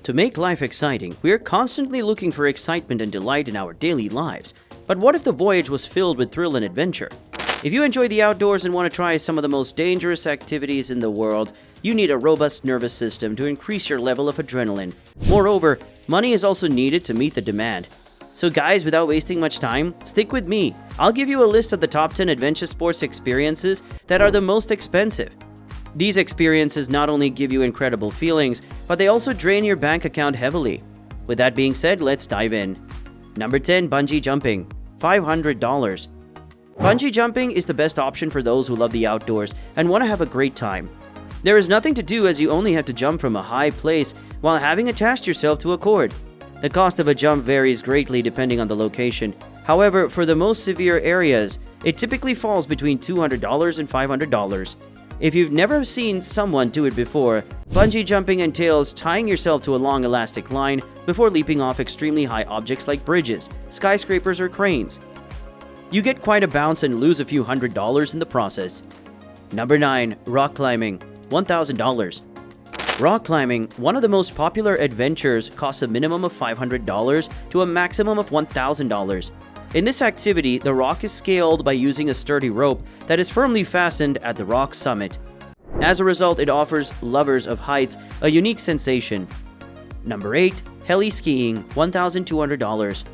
To make life exciting, we are constantly looking for excitement and delight in our daily lives. But what if the voyage was filled with thrill and adventure? If you enjoy the outdoors and want to try some of the most dangerous activities in the world, you need a robust nervous system to increase your level of adrenaline. Moreover, money is also needed to meet the demand. So guys, without wasting much time, stick with me. I'll give you a list of the top 10 adventure sports experiences that are the most expensive. These experiences not only give you incredible feelings, but they also drain your bank account heavily. With that being said, let's dive in. Number 10. Bungee jumping. $500. Bungee jumping is the best option for those who love the outdoors and want to have a great time. There is nothing to do as you only have to jump from a high place while having attached yourself to a cord. The cost of a jump varies greatly depending on the location. However, for the most severe areas, it typically falls between $200 and $500. If you've never seen someone do it before, bungee jumping entails tying yourself to a long elastic line before leaping off extremely high objects like bridges, skyscrapers, or cranes. You get quite a bounce and lose a few $100s in the process. Number 9. Rock climbing. $1,000. Rock climbing, one of the most popular adventures, costs a minimum of $500 to a maximum of $1,000. In this activity, the rock is scaled by using a sturdy rope that is firmly fastened at the rock summit. As a result, it offers lovers of heights a unique sensation. Number 8. Heli skiing. $1,200.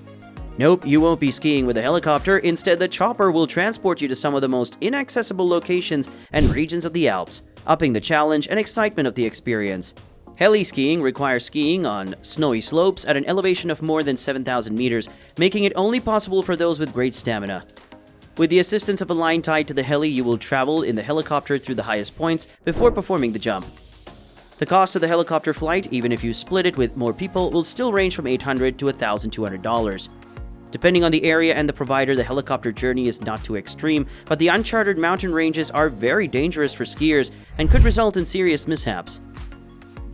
Nope, you won't be skiing with a helicopter. Instead, the chopper will transport you to some of the most inaccessible locations and regions of the Alps, upping the challenge and excitement of the experience. Heli skiing requires skiing on snowy slopes at an elevation of more than 7,000 meters, making it only possible for those with great stamina. With the assistance of a line tied to the heli, you will travel in the helicopter through the highest points before performing the jump. The cost of the helicopter flight, even if you split it with more people, will still range from $800 to $1,200. Depending on the area and the provider, the helicopter journey is not too extreme, but the uncharted mountain ranges are very dangerous for skiers and could result in serious mishaps.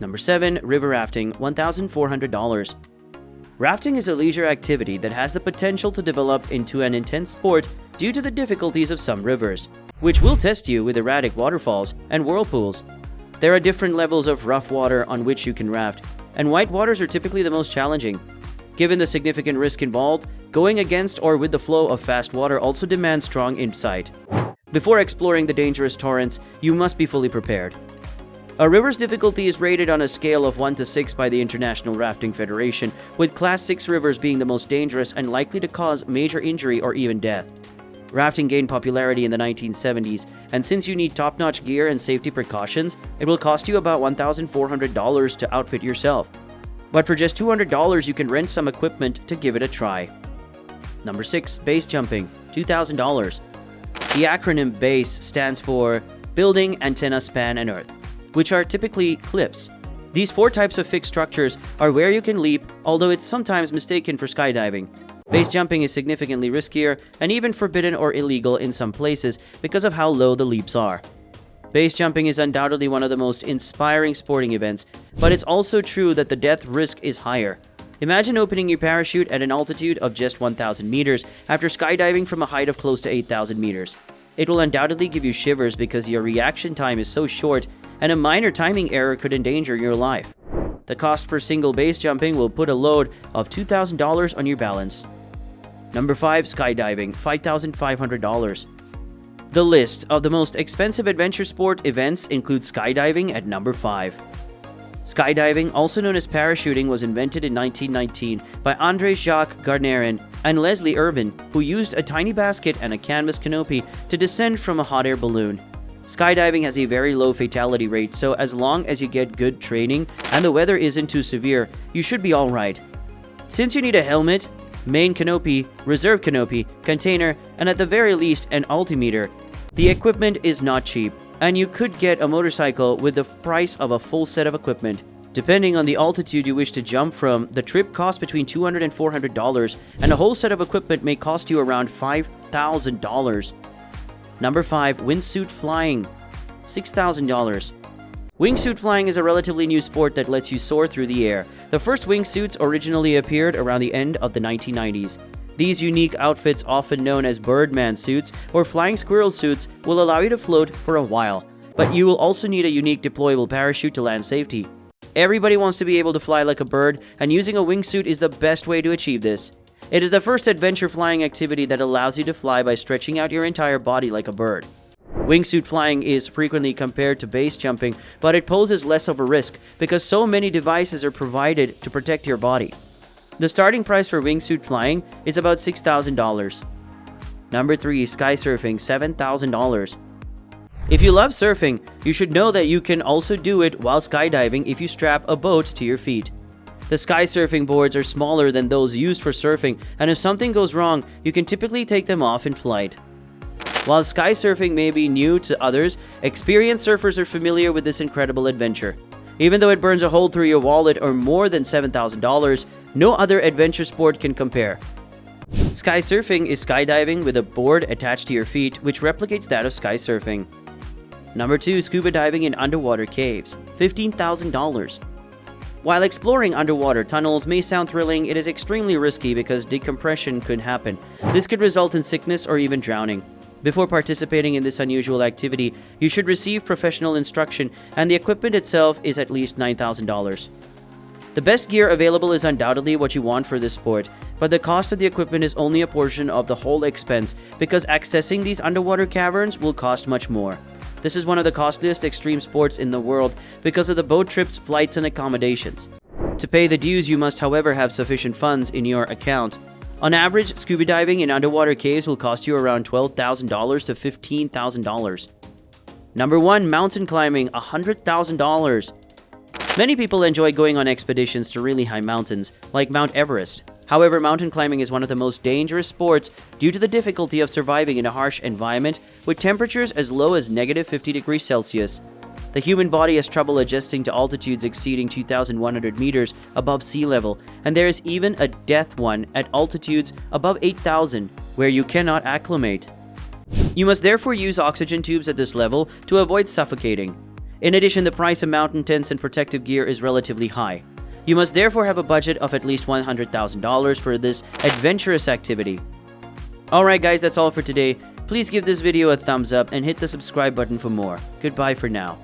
Number 7. River rafting. $1,400. Rafting is a leisure activity that has the potential to develop into an intense sport due to the difficulties of some rivers, which will test you with erratic waterfalls and whirlpools. There are different levels of rough water on which you can raft, and white waters are typically the most challenging. Given the significant risk involved, going against or with the flow of fast water also demands strong insight. Before exploring the dangerous torrents, you must be fully prepared. A river's difficulty is rated on a scale of 1 to 6 by the International Rafting Federation, with Class 6 rivers being the most dangerous and likely to cause major injury or even death. Rafting gained popularity in the 1970s, and since you need top-notch gear and safety precautions, it will cost you about $1,400 to outfit yourself. But for just $200, you can rent some equipment to give it a try. Number 6. Base jumping. $2,000. The acronym BASE stands for Building, Antenna, Span, and Earth, which are typically cliffs. These 4 types of fixed structures are where you can leap, although it's sometimes mistaken for skydiving. Base jumping is significantly riskier and even forbidden or illegal in some places because of how low the leaps are. Base jumping is undoubtedly one of the most inspiring sporting events, but it's also true that the death risk is higher. Imagine opening your parachute at an altitude of just 1,000 meters after skydiving from a height of close to 8,000 meters. It will undoubtedly give you shivers because your reaction time is so short, and a minor timing error could endanger your life. The cost per single base jumping will put a load of $2,000 on your balance. Number 5. Skydiving. $5,500. The list of the most expensive adventure sport events includes skydiving at number 5. Skydiving, also known as parachuting, was invented in 1919 by André Jacques Garnerin and Leslie Irvin, who used a tiny basket and a canvas canopy to descend from a hot air balloon. Skydiving has a very low fatality rate, so as long as you get good training and the weather isn't too severe, you should be alright. Since you need a helmet, main canopy, reserve canopy, container, and at the very least an altimeter, the equipment is not cheap, and you could get a motorcycle with the price of a full set of equipment. Depending on the altitude you wish to jump from, the trip costs between $200 and $400, and a whole set of equipment may cost you around $5,000. Number 5. Wingsuit flying. $6,000. Wingsuit flying is a relatively new sport that lets you soar through the air. The first wingsuits originally appeared around the end of the 1990s. These unique outfits, often known as Birdman suits or flying squirrel suits, will allow you to float for a while, but you will also need a unique deployable parachute to land safely. Everybody wants to be able to fly like a bird, and using a wingsuit is the best way to achieve this. It is the first adventure flying activity that allows you to fly by stretching out your entire body like a bird. Wingsuit flying is frequently compared to base jumping, but it poses less of a risk because so many devices are provided to protect your body. The starting price for wingsuit flying is about $6,000. Number 3. Sky surfing, $7,000. If you love surfing, you should know that you can also do it while skydiving if you strap a boat to your feet. The sky surfing boards are smaller than those used for surfing, and if something goes wrong, you can typically take them off in flight. While sky surfing may be new to others, experienced surfers are familiar with this incredible adventure. Even though it burns a hole through your wallet or more than $7,000, no other adventure sport can compare. Sky surfing is skydiving with a board attached to your feet, which replicates that of sky surfing. Number 2. Scuba diving in underwater caves, $15,000. While exploring underwater tunnels may sound thrilling, it is extremely risky because decompression could happen. This could result in sickness or even drowning. Before participating in this unusual activity, you should receive professional instruction, and the equipment itself is at least $9,000. The best gear available is undoubtedly what you want for this sport, but the cost of the equipment is only a portion of the whole expense because accessing these underwater caverns will cost much more. This is one of the costliest extreme sports in the world because of the boat trips, flights, and accommodations. To pay the dues, you must, however, have sufficient funds in your account. On average, scuba diving in underwater caves will cost you around $12,000 to $15,000. Number 1. Mountain climbing, $100,000. Many people enjoy going on expeditions to really high mountains, like Mount Everest. However, mountain climbing is one of the most dangerous sports due to the difficulty of surviving in a harsh environment with temperatures as low as -50 degrees Celsius. The human body has trouble adjusting to altitudes exceeding 2,100 meters above sea level, and there is even a death one at altitudes above 8,000, where you cannot acclimate. You must therefore use oxygen tubes at this level to avoid suffocating. In addition, the price of mountain tents and protective gear is relatively high. You must therefore have a budget of at least $100,000 for this adventurous activity. Alright guys, that's all for today. Please give this video a thumbs up and hit the subscribe button for more. Goodbye for now.